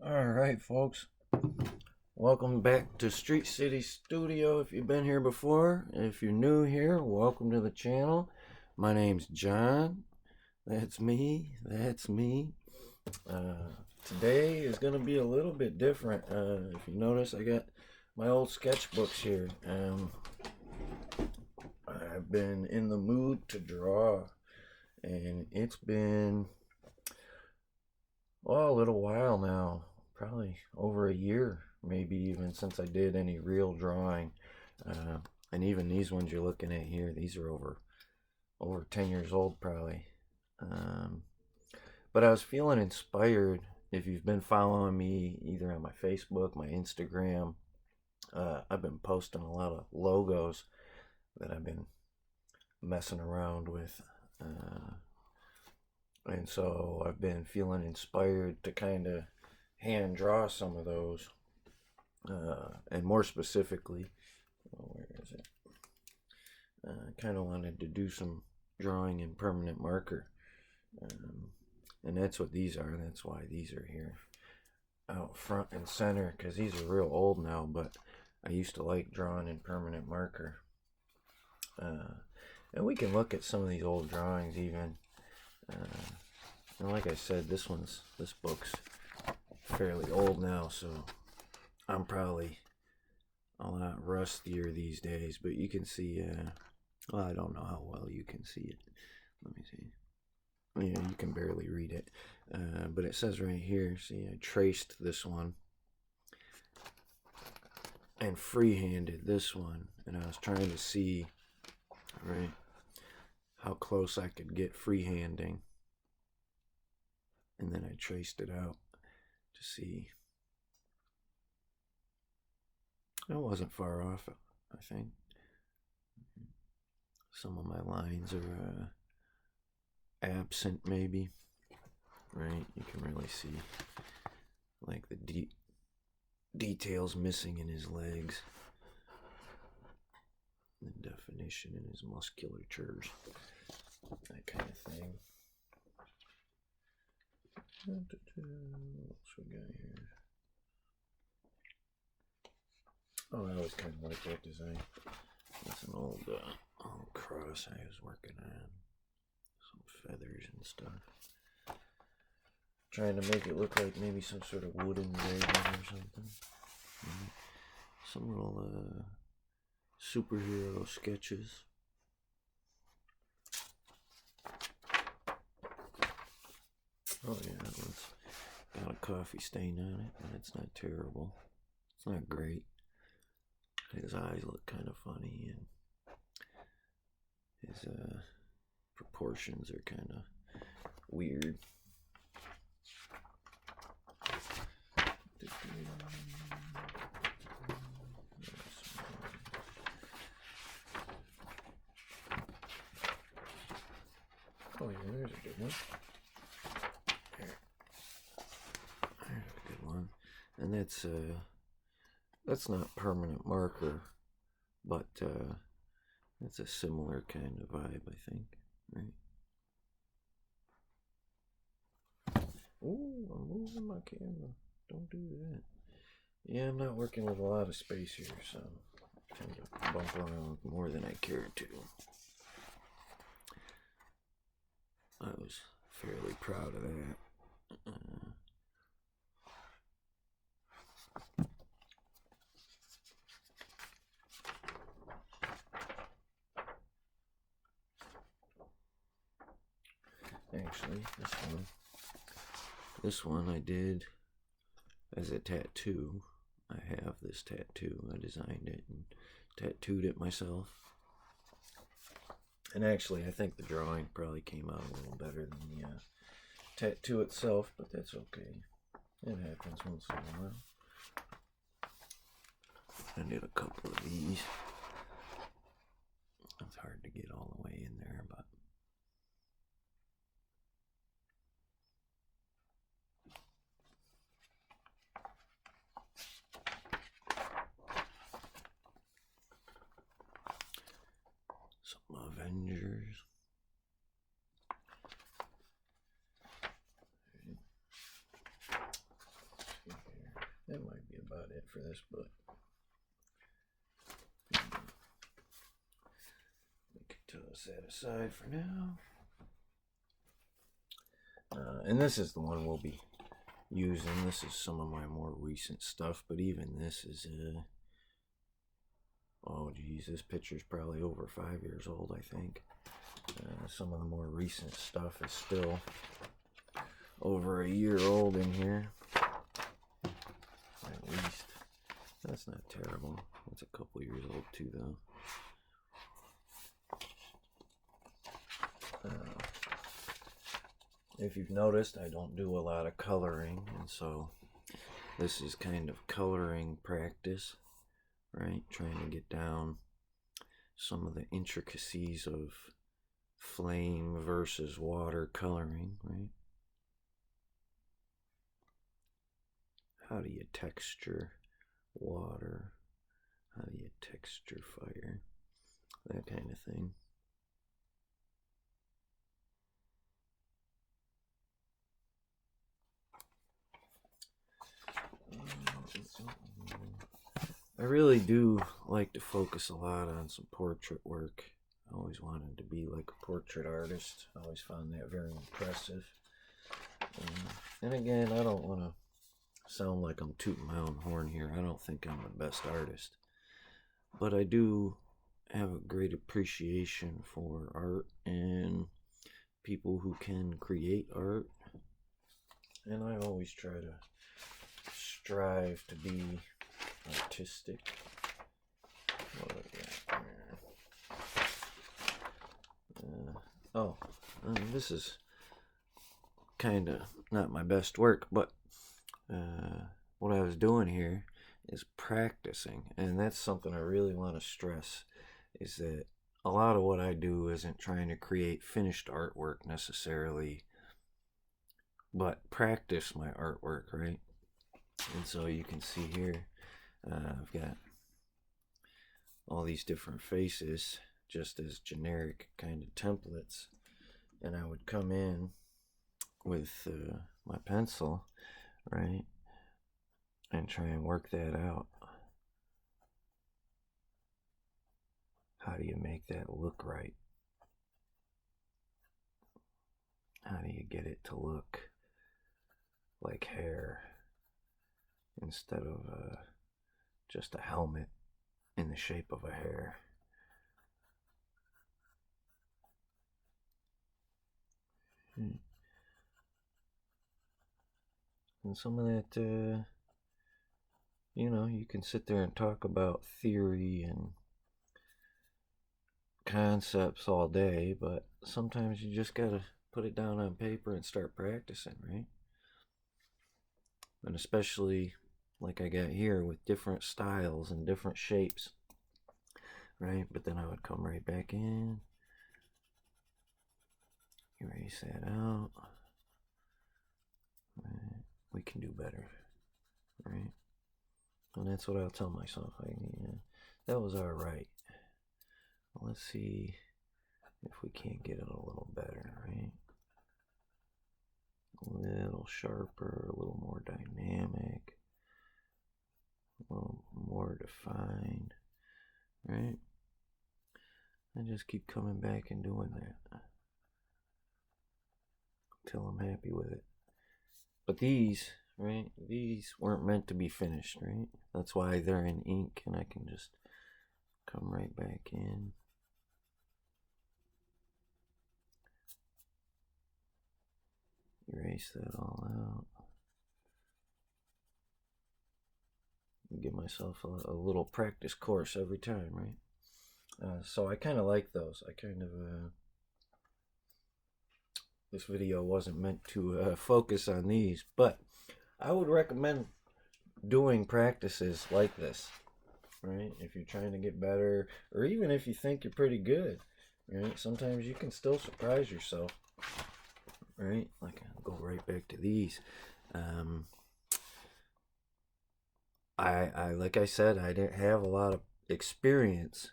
Alright, folks. Welcome back to Street City Studio. If you've been here before, if you're new here, welcome to the channel. My name's John. That's me. That's me. Today is going to be a little bit different. If you notice, I got my old sketchbooks here. I've been in the mood to draw, and it's been a little while now, probably over a year, maybe even since I did any real drawing. And even these ones you're looking at here, these are over 10 years old probably. But I was feeling inspired. If you've been following me either on my Facebook, my Instagram, I've been posting a lot of logos that I've been messing around with. And so I've been feeling inspired to kind of hand draw some of those. And more specifically, where is it? I kind of wanted to do some drawing in permanent marker. And that's what these are. That's why these are here out front and center, because these are real old now, but I used to like drawing in permanent marker. And we can look at some of these old drawings even. And like I said, this book's fairly old now, so I'm probably a lot rustier these days, but you can see, well, I don't know how well you can see it. Let me see. Yeah, you can barely read it. But it says right here, see, I traced this one and freehanded this one, and I was trying to see, right, how close I could get freehanding. And then I traced it out to see. It wasn't far off, I think. Some of my lines are absent, maybe. Right? You can really see like the details missing in his legs. The definition in his musculatures. That kind of thing. What else we got here? Oh, I always kind of like that design. That's an old cross I was working on. Some feathers and stuff. Trying to make it look like maybe some sort of wooden dragon or something. Some little superhero sketches. Oh yeah, that one's got a coffee stain on it, but it's not terrible. It's not great. His eyes look kind of funny, and his proportions are kind of weird. Oh yeah, there's a good one. There's a good one. And that's not permanent marker, but it's a similar kind of vibe, I think, right? Ooh, I'm moving my camera. Don't do that. Yeah, I'm not working with a lot of space here, so I tend to bump around more than I care to. I was fairly proud of that. Actually, this one I did as a tattoo. I have this tattoo. I designed it and tattooed it myself. And actually, I think the drawing probably came out a little better than the tattoo itself, but that's okay. It happens once in a while. I did a couple of these. It's hard to get all the way in there, but some Avengers. for this, but we can toss that aside for now. And this is the one we'll be using. This is some of my more recent stuff, but even this is oh geez, this picture's probably over 5 years old, I think. Some of the more recent stuff is still over a year old in here, at least. That's not terrible. It's a couple years old too, though. If you've noticed, I don't do a lot of coloring, and so this is kind of coloring practice, right? Trying to get down some of the intricacies of flame versus water coloring, right? How do you texture water? How do you texture fire? That kind of thing. I really do like to focus a lot on some portrait work. I always wanted to be like a portrait artist. I always found that very impressive. And again, I don't want to sound like I'm tooting my own horn here. I don't think I'm the best artist. But I do have a great appreciation for art and people who can create art. And I always try to strive to be artistic. What do I got here? This is kind of not my best work, but what I was doing here is practicing, and that's something I really want to stress, is that a lot of what I do isn't trying to create finished artwork necessarily, but practice my artwork, right? And so you can see here, I've got all these different faces just as generic kind of templates, and I would come in with my pencil, right, and try and work that out. How do you make that look right? How do you get it to look like hair instead of just a helmet in the shape of a hair? And some of that, you know, you can sit there and talk about theory and concepts all day, but sometimes you just gotta put it down on paper and start practicing, right? And especially like I got here with different styles and different shapes, right? But then I would come right back in, erase that out. Right. We can do better, right? And that's what I'll tell myself. That was all right. Well, let's see if we can't get it a little better, right? A little sharper, a little more dynamic, a little more defined, right? And just keep coming back and doing that until I'm happy with it. But these, right, these weren't meant to be finished, right? That's why they're in ink, and I can just come right back in. Erase that all out. Give myself a little practice course every time, right? So I kind of like those. I kind of, this video wasn't meant to focus on these, but I would recommend doing practices like this, right? If you're trying to get better, or even if you think you're pretty good, right? Sometimes you can still surprise yourself, right? Like, I'll go right back to these. I like I said, I didn't have a lot of experience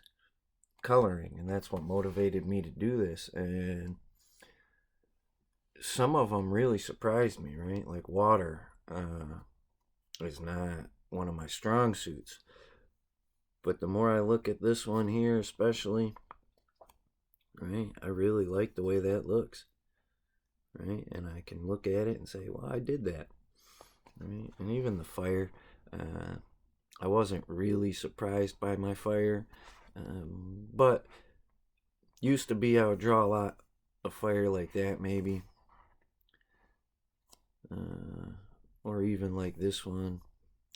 coloring, and that's what motivated me to do this. And some of them really surprised me, right? Like water is not one of my strong suits. But the more I look at this one here especially, right, I really like the way that looks, right? And I can look at it and say, well, I did that, right? And even the fire, I wasn't really surprised by my fire, but used to be I would draw a lot of fire like that maybe, or even like this one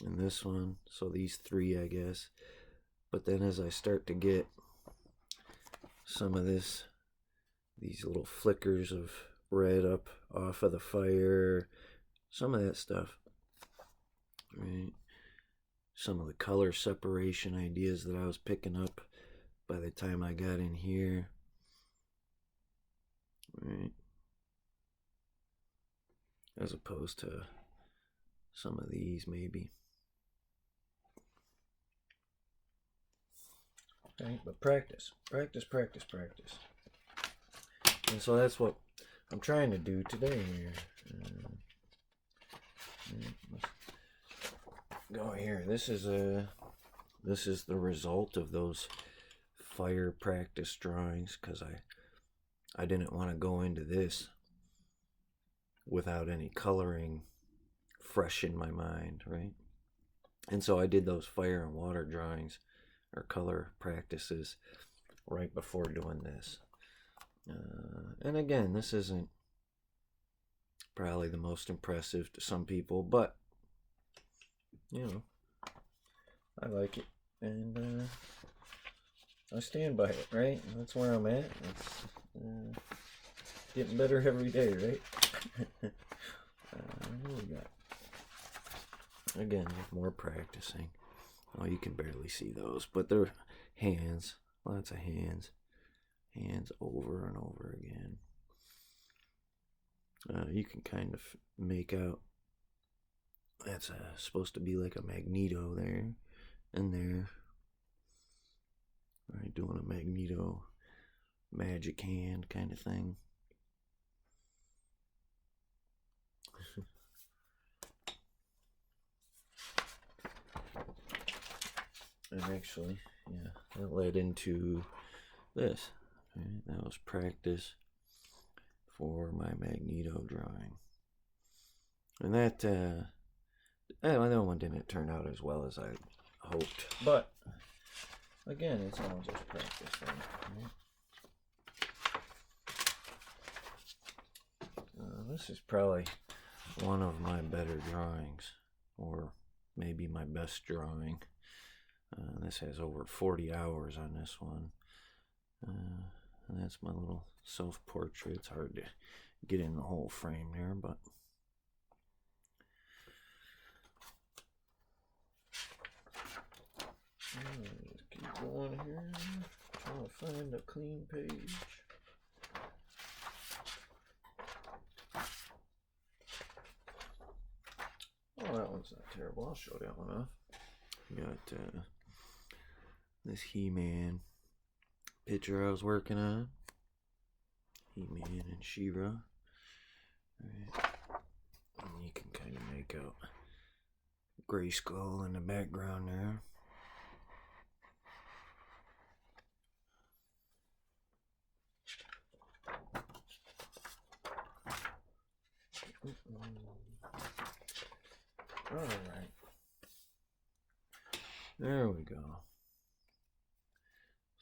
and this one, so these three I guess. But then as I start to get some of these little flickers of red up off of the fire, some of that stuff, right? Some of the color separation ideas that I was picking up by the time I got in here, right? As opposed to some of these maybe. Right, but practice. And so that's what I'm trying to do today here. Let's go here. This is the result of those fire practice drawings, because I didn't want to go into this without any coloring fresh in my mind, right? And so I did those fire and water drawings or color practices right before doing this. And again, this isn't probably the most impressive to some people, but you know, I like it, and I stand by it, right? That's where I'm at. It's getting better every day, right? What we got? Again, more practicing. Oh, you can barely see those, but they're hands. Lots of hands. Hands over and over again. You can kind of make out that's supposed to be like a magneto there and there. Right, doing a magneto magic hand kind of thing. And actually, yeah, that led into this. Right? That was practice for my magneto drawing. And that one didn't turn out as well as I hoped. But, again, it's all just practice. Right? This is probably one of my better drawings, or maybe my best drawing. This has over 40 hours on this one. And that's my little self-portrait. It's hard to get in the whole frame there, but let's keep going here. Trying to find a clean page. Oh, that one's not terrible. I'll show that one off. Got this He-Man picture I was working on. He-Man and She-Ra. Right. And you can kind of make out Grayskull in the background there. Alright. There we go.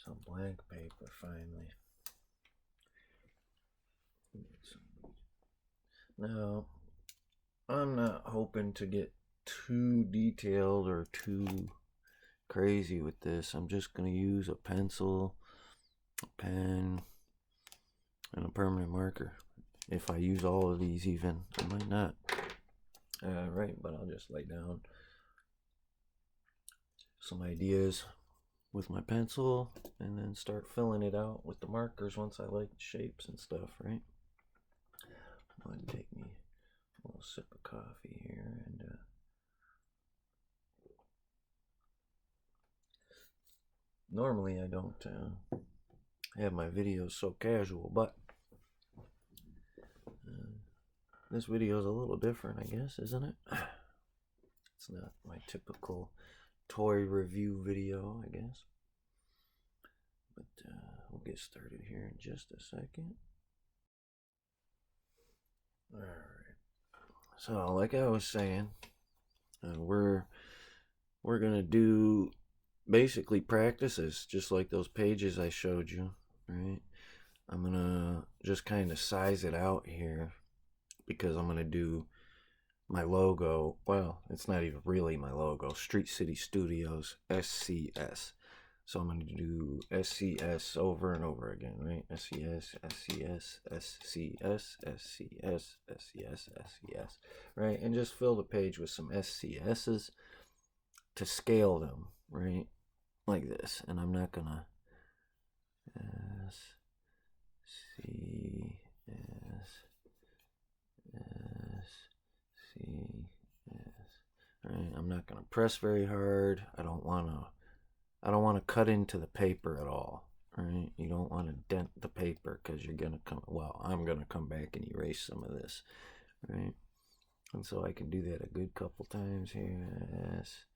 Some blank paper finally. Now, I'm not hoping to get too detailed or too crazy with this. I'm just going to use a pencil, a pen, and a permanent marker. If I use all of these even, I might not. Right, but I'll just lay down some ideas with my pencil and then start filling it out with the markers once I like the shapes and stuff, right? I'm going to take me a little sip of coffee here, and normally I don't have my videos so casual, but this video is a little different, I guess, isn't it? It's not my typical toy review video, I guess. But we'll get started here in just a second. Alright. So, like I was saying, we're gonna do basically practices just like those pages I showed you, right? I'm gonna just kind of size it out here because I'm gonna do my logo. Well, it's not even really my logo. Street City Studios, SCS. So I'm going to do SCS over and over again, right? SCS, SCS, SCS, SCS, SCS, SCS, right? And just fill the page with some SCSs to scale them, right? Like this. And I'm not going to S, C, S, S, C, S. Right? I'm not going to press very hard. I don't want to cut into the paper at all. Right? You don't want to dent the paper because you're going to come, well, I'm going to come back and erase some of this. Right? And so I can do that a good couple times here. S,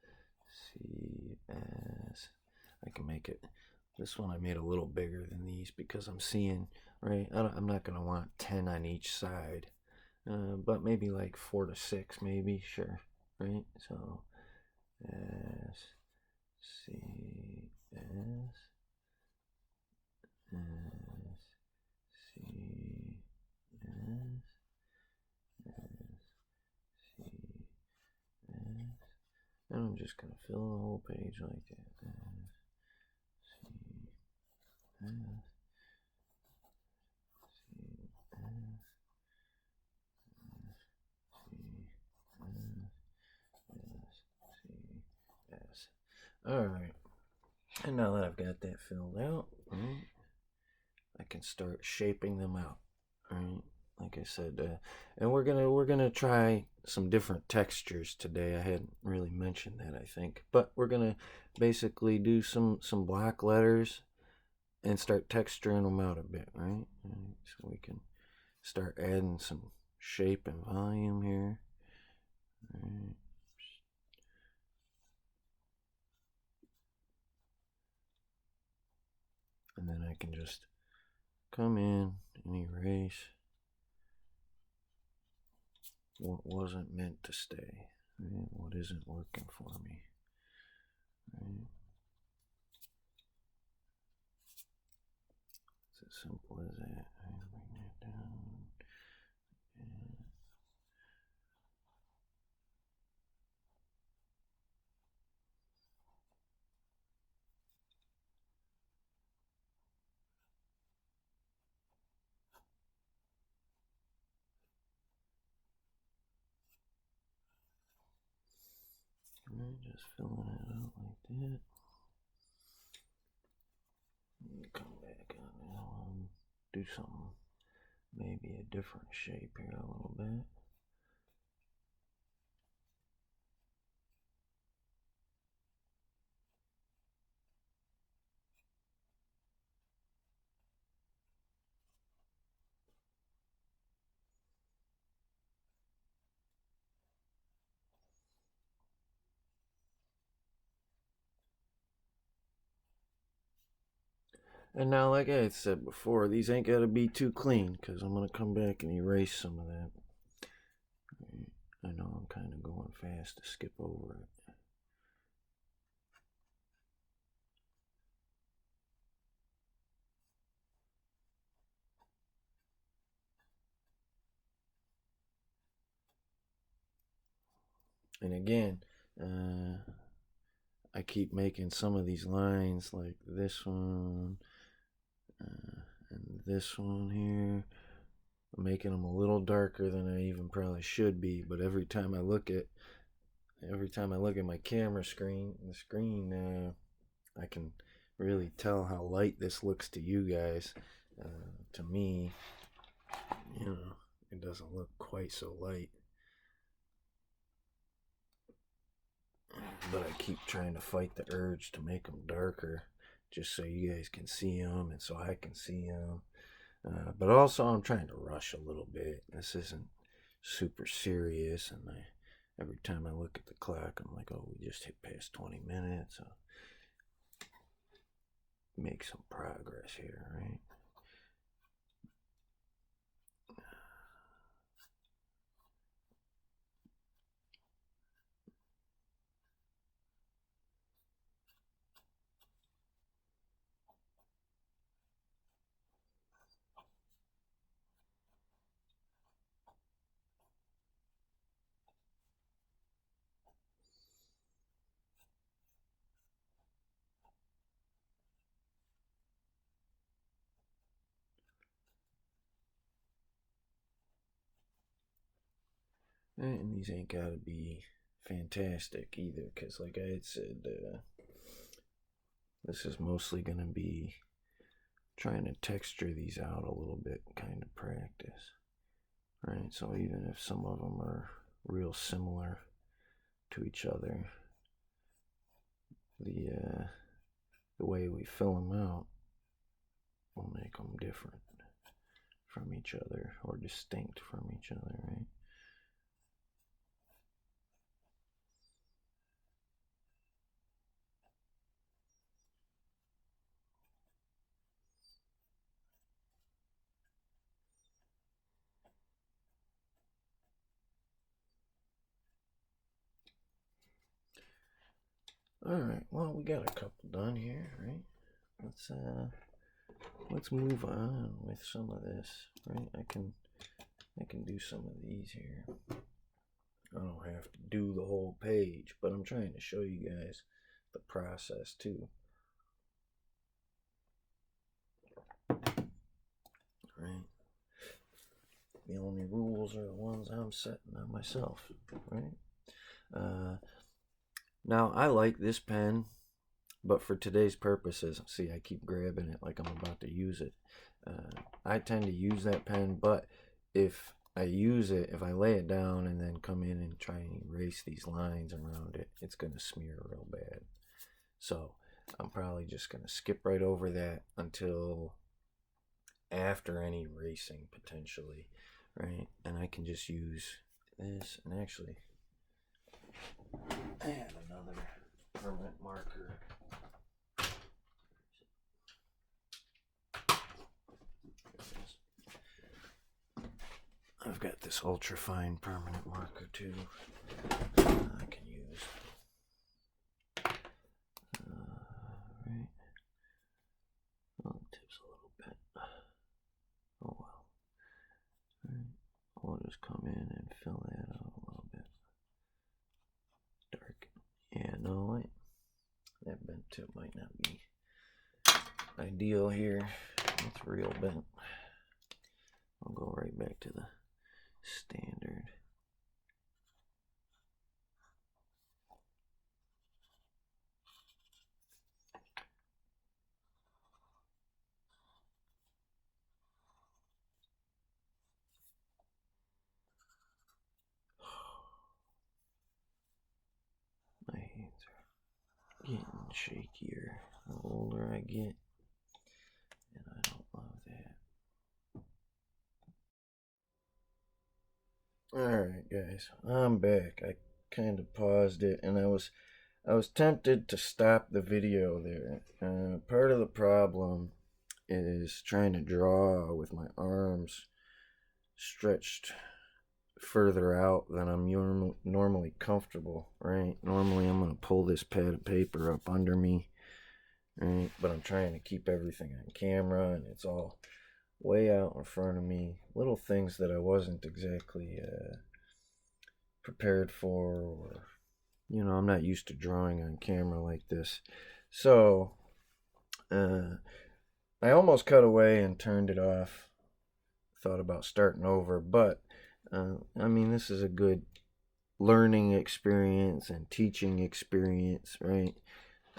C, S. I can make it, this one I made a little bigger than these because I'm seeing, right? I'm not going to want 10 on each side. But maybe like 4 to 6, maybe, sure, right? So, S, C, S, S, C, S, S, C, S, and I'm just gonna fill the whole page like that. S, C, S, C, S. Yes. Alright. And now that I've got that filled out, right, I can start shaping them out. Right? Like I said, and we're gonna try some different textures today. I hadn't really mentioned that, I think. But we're gonna basically do some block letters and start texturing them out a bit, right? So we can start adding some shape and volume here. Right. And then I can just come in and erase what wasn't meant to stay, right? What isn't working for me, right? It's as simple as that. I bring that down. And just filling it out like that. Come back on now and do something, maybe a different shape here a little bit. And now, like I had said before, these ain't got to be too clean because I'm going to come back and erase some of that. I know I'm kind of going fast to skip over it. And again, I keep making some of these lines like this one and this one here. I'm making them a little darker than I even probably should be, but every time I look at my camera screen, I can really tell how light this looks to you guys. To me, it doesn't look quite so light. But I keep trying to fight the urge to make them darker just so you guys can see them and so I can see them. But also I'm trying to rush a little bit. This isn't super serious, and every time I look at the clock, I'm like, oh, we just hit past 20 minutes. So make some progress here, right? And these ain't gotta be fantastic either, because like I had said, this is mostly gonna be trying to texture these out a little bit, kind of practice, right? So even if some of them are real similar to each other, the way we fill them out will make them different from each other, or distinct from each other, right? All right, well, we got a couple done here, right? Let's move on with some of this, right? I can do some of these here. I don't have to do the whole page, but I'm trying to show you guys the process too. Right? The only rules are the ones I'm setting on myself, right? Now, I like this pen, but for today's purposes, see, I keep grabbing it like I'm about to use it. I tend to use that pen, but if I use it, if I lay it down and then come in and try and erase these lines around it, it's going to smear real bad. So I'm probably just going to skip right over that until after any erasing, potentially, right? And I can just use this, and actually, I have another permanent marker. I've got this ultra fine permanent marker too. I can use. Right. Oh, it tips a little bit. Oh well. Right. I'll just come in and fill that out a little bit. Dark. Yeah, no, that bent tip might not be ideal here. It's real bent. I'll go right back to the standard. My hands are getting shakier the older I get, and I don't love that. Alright guys, I'm back. I kind of paused it, and I was tempted to stop the video there. Part of the problem is trying to draw with my arms stretched further out than I'm normally comfortable, right? Normally I'm going to pull this pad of paper up under me, right? But I'm trying to keep everything on camera, and it's all way out in front of me. Little things that I wasn't exactly prepared for, or I'm not used to drawing on camera like this. So I almost cut away and turned it off. Thought about starting over, but I mean, this is a good learning experience and teaching experience, right?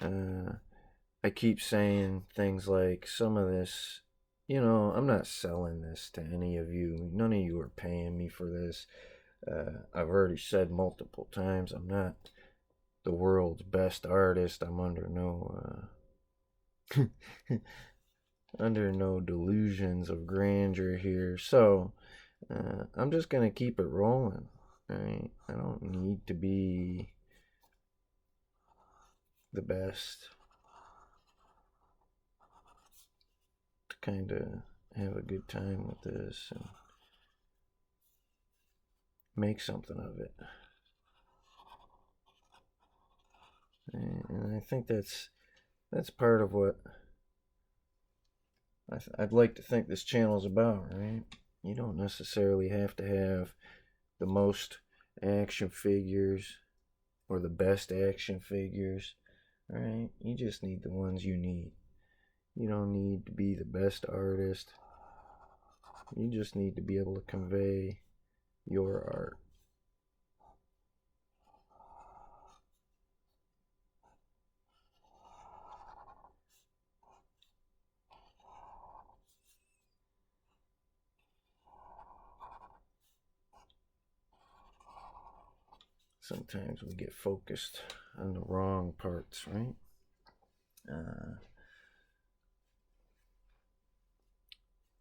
I keep saying things like, some of this, I'm not selling this to any of you. None of you are paying me for this. I've already said multiple times, I'm not the world's best artist. I'm under no under no delusions of grandeur here. So I'm just gonna keep it rolling. right? I don't need to be the best to kind of have a good time with this and make something of it. And I think that's part of what I'd like to think this channel's about, right? You don't necessarily have to have the most action figures or the best action figures, right? You just need the ones you need. You don't need to be the best artist. You just need to be able to convey your art. Sometimes we get focused on the wrong parts, right?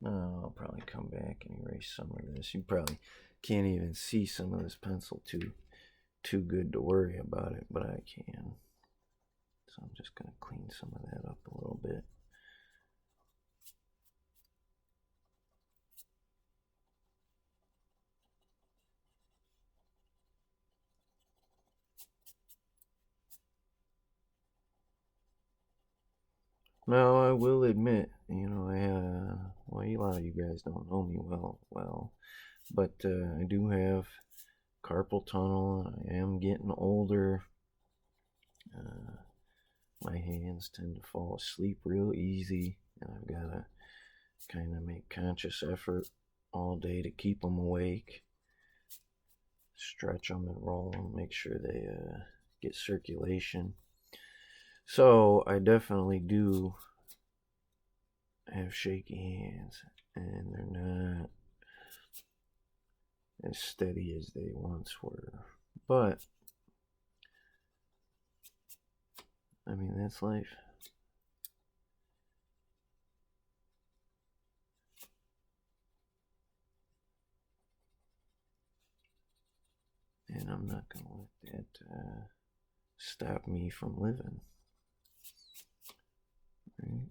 I'll probably come back and erase some of this. You probably can't even see some of this pencil too good to worry about it, but I can. So I'm just going to clean some of that up a little bit. Now, I will admit, well, a lot of you guys don't know me well, but I do have carpal tunnel. I am getting older. My hands tend to fall asleep real easy, and I've got to kind of make conscious effort all day to keep them awake. Stretch them and roll them, make sure they get circulation. So I definitely do have shaky hands, and they're not as steady as they once were. But I mean, that's life. And I'm not going to let that stop me from living. Right?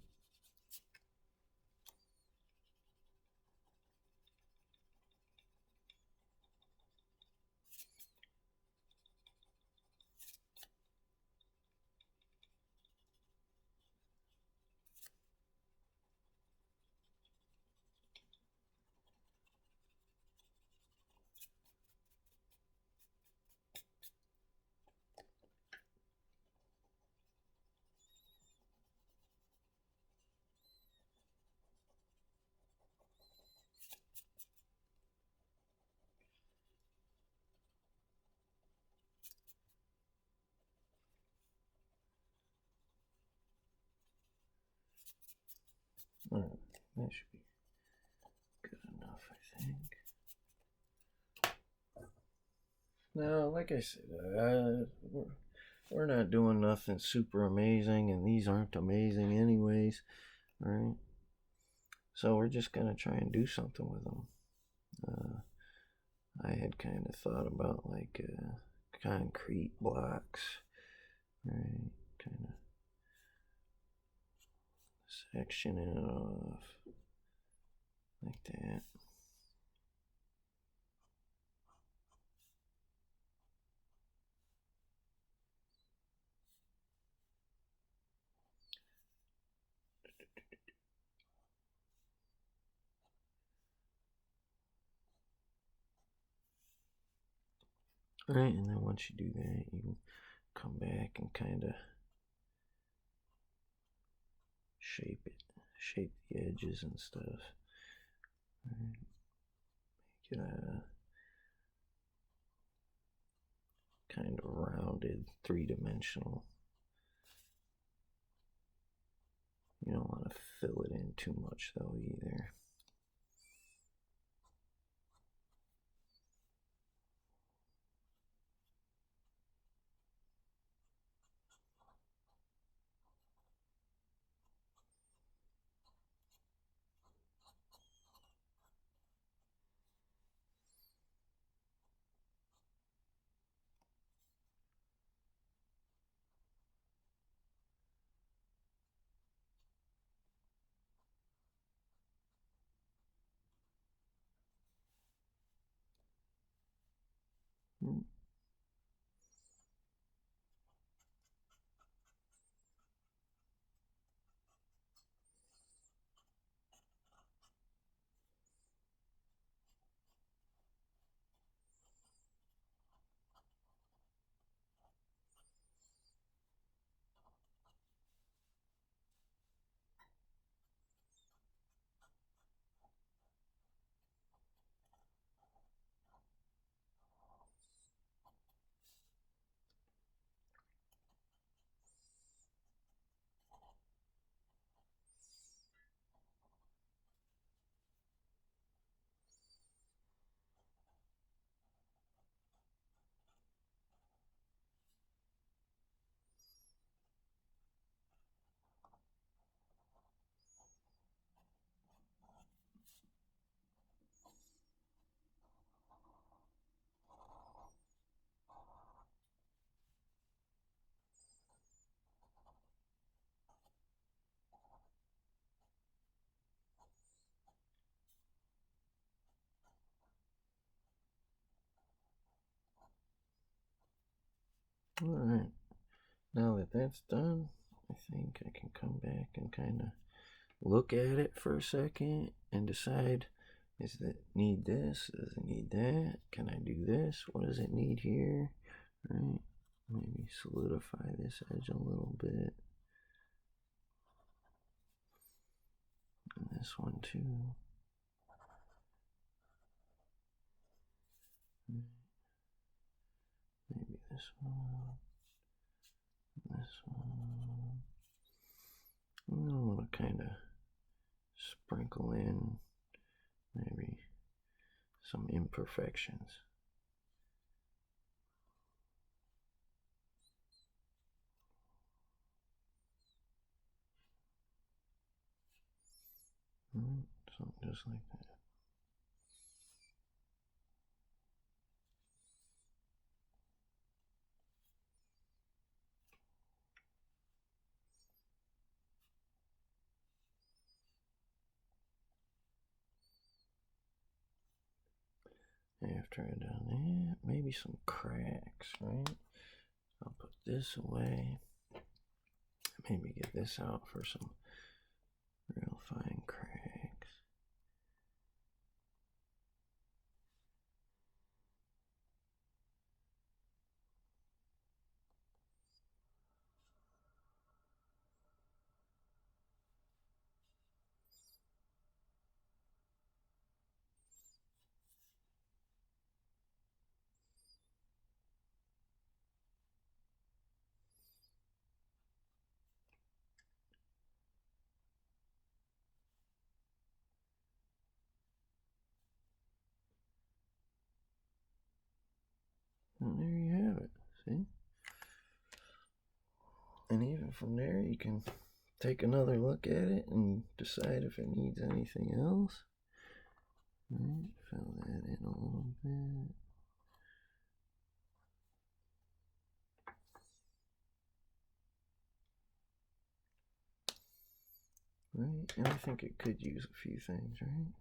Alright, that should be good enough, I think. Now, like I said, we're not doing nothing super amazing, and these aren't amazing anyways, right? So we're just gonna try and do something with them. I had kind of thought about like concrete blocks, right? Kind of sectioning it off like that. Right, and then once you do that, you come back and kind of shape the edges and stuff. Right. Make it a kind of rounded, three-dimensional. You don't want to fill it in too much though either. Alright, now that that's done, I think I can come back and kind of look at it for a second and decide, does it need this? Does it need that? Can I do this? What does it need here? Right? Maybe solidify this edge a little bit. And this one too. Maybe this one. This one. And I want to kind of sprinkle in maybe some imperfections. Something just like that. After I've done that, maybe some cracks, right? I'll put this away. Maybe get this out for some real fine cracks. And there you have it, see? And even from there, you can take another look at it and decide if it needs anything else. Right, fill that in a little bit. Right, and I think it could use a few things, right?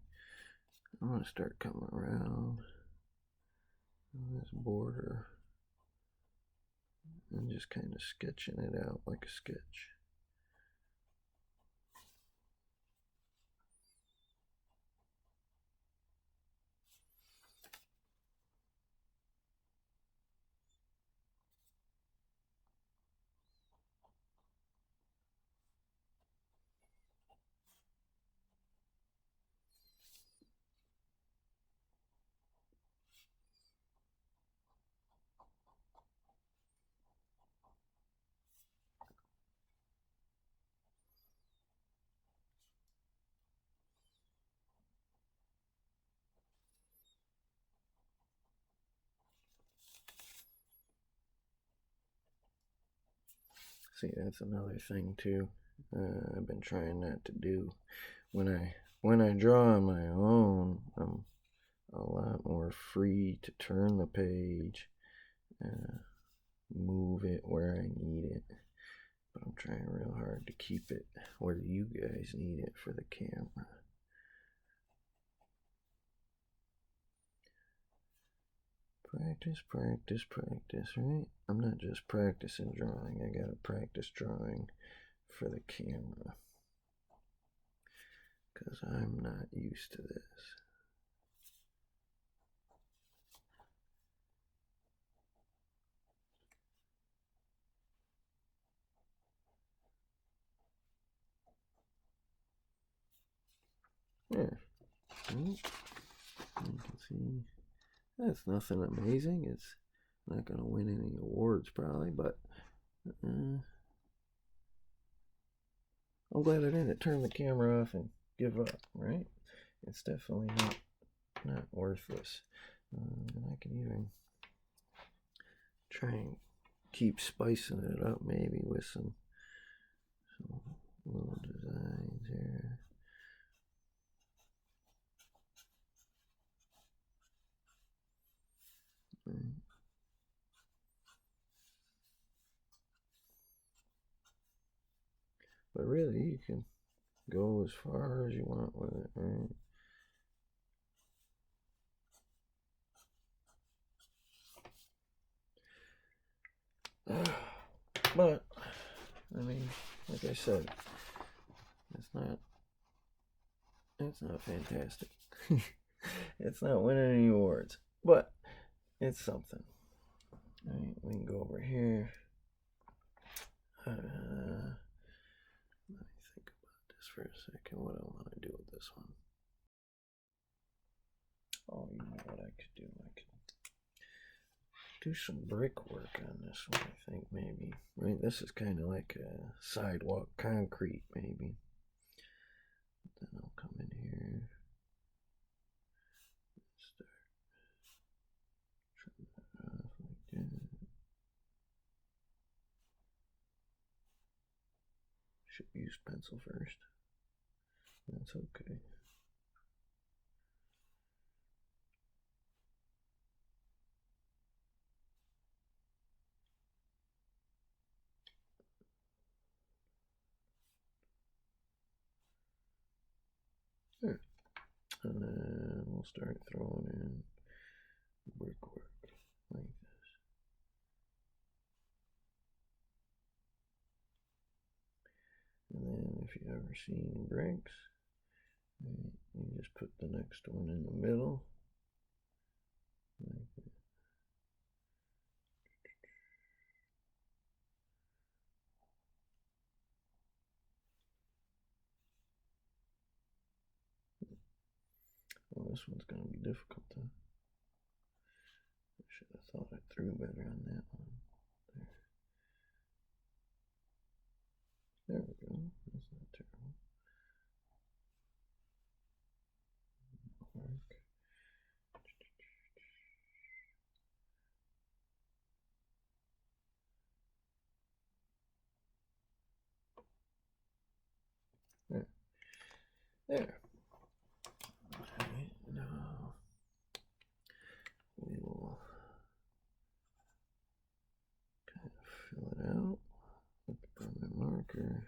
I'm going to start coming around this border and just kind of sketching it out like a sketch. See, that's another thing too. I've been trying not to do when I draw on my own. I'm a lot more free to turn the page, move it where I need it. But I'm trying real hard to keep it where you guys need it for the camera. Practice, practice, practice, right? I'm not just practicing drawing. I gotta practice drawing for the camera. Because I'm not used to this. Yeah. You can see that's nothing amazing. It's not going to win any awards probably, but I'm glad I didn't turn the camera off and give up, right? It's definitely not worthless. And I can even try and keep spicing it up maybe with some little designs here. But really, you can go as far as you want with it, right? But I mean, like I said, it's not fantastic. It's not winning any awards, but it's something. All right, we can go over here. Let me think about this for a second. What I want to do with this one. Oh, you know what I could do? I could do some brickwork on this one, I think, maybe. Right, this is kind of like a sidewalk concrete, maybe. Then I'll come in here. Start trim that off like that. Should use pencil first. That's okay. There. And then we'll start throwing in brickwork like this. And then if you've ever seen bricks, you just put the next one in the middle. Like that. Well, this one's going to be difficult though. I should have thought it through better on that one. There we go. That's not terrible. Work. There. There. Alright, now we will kind of fill it out with the permanent marker.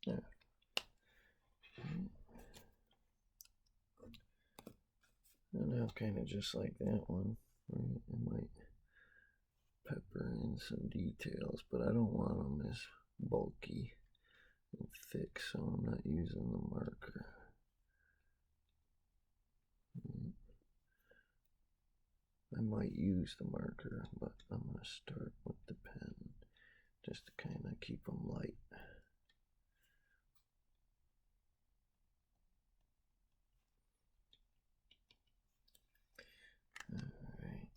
There. And now kind of just like that one, right? I might pepper in some details, but I don't want them as bulky and thick, so I'm not using the marker. I might use the marker, but I'm going to start with the pen just to kind of keep them light. Alright.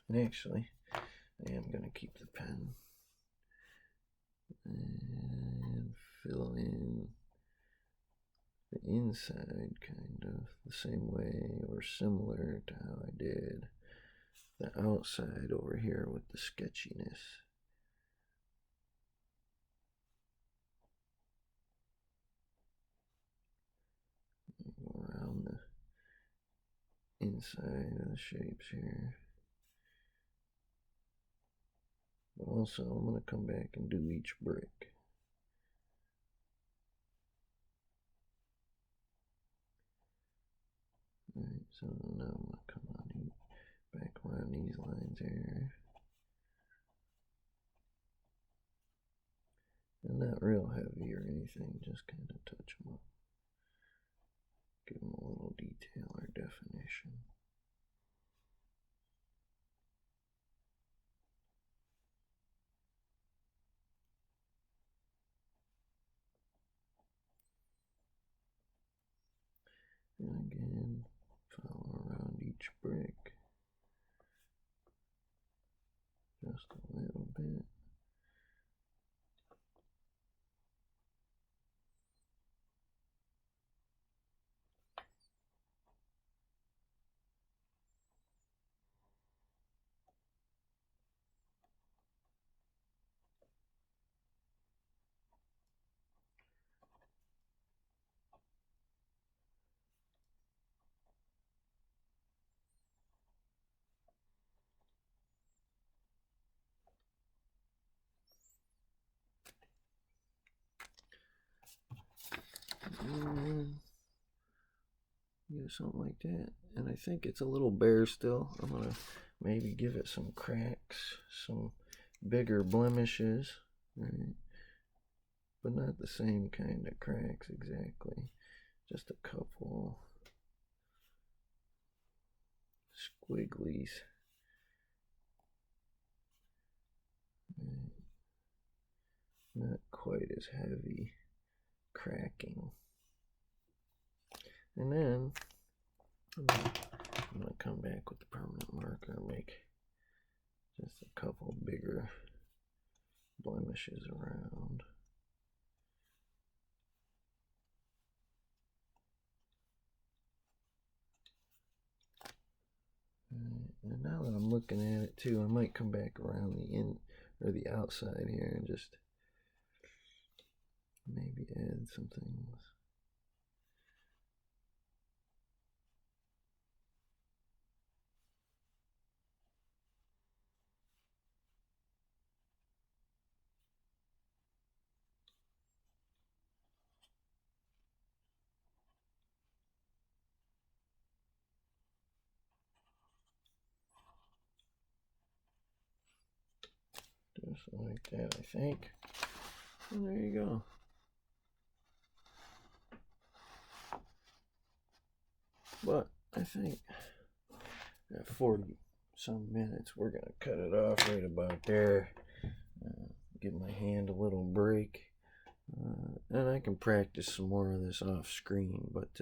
And actually, I am going to keep the pen and fill in the inside kind of the same way or similar to how I did the outside over here with the sketchiness. Go around the inside of the shapes here. But also I'm going to come back and do each brick. Alright, so now I'm going to come on back around these lines here. And not real heavy or anything, just kind of touch them up. Give them a little detail or definition. And again, follow around each brick. Just a little bit. Yeah, something like that. And I think it's a little bare still. I'm gonna maybe give it some cracks, some bigger blemishes, right? But not the same kind of cracks exactly. Just a couple squigglies. Not quite as heavy cracking. And then I'm gonna come back with the permanent marker and make just a couple bigger blemishes around. And now that I'm looking at it too, I might come back around the in or the outside here and just maybe add some things. Just like that, I think. And there you go. But I think at 40 some minutes, we're gonna cut it off right about there. Give my hand a little break. And I can practice some more of this off screen, but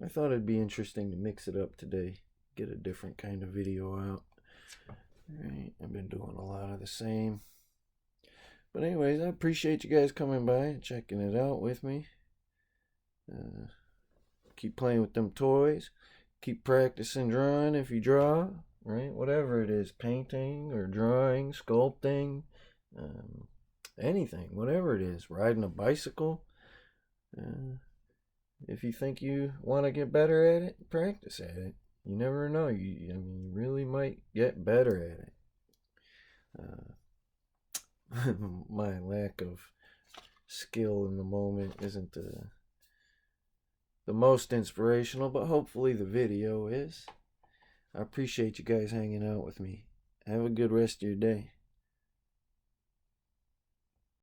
I thought it'd be interesting to mix it up today, get a different kind of video out. Alright, I've been doing a lot of the same. But anyways, I appreciate you guys coming by and checking it out with me. Keep playing with them toys. Keep practicing drawing if you draw, right? Whatever it is, painting or drawing, sculpting, anything, whatever it is, riding a bicycle. If you think you want to get better at it, practice at it. You never know. You really might get better at it. My lack of skill in the moment isn't the most inspirational, but hopefully the video is. I appreciate you guys hanging out with me. Have a good rest of your day.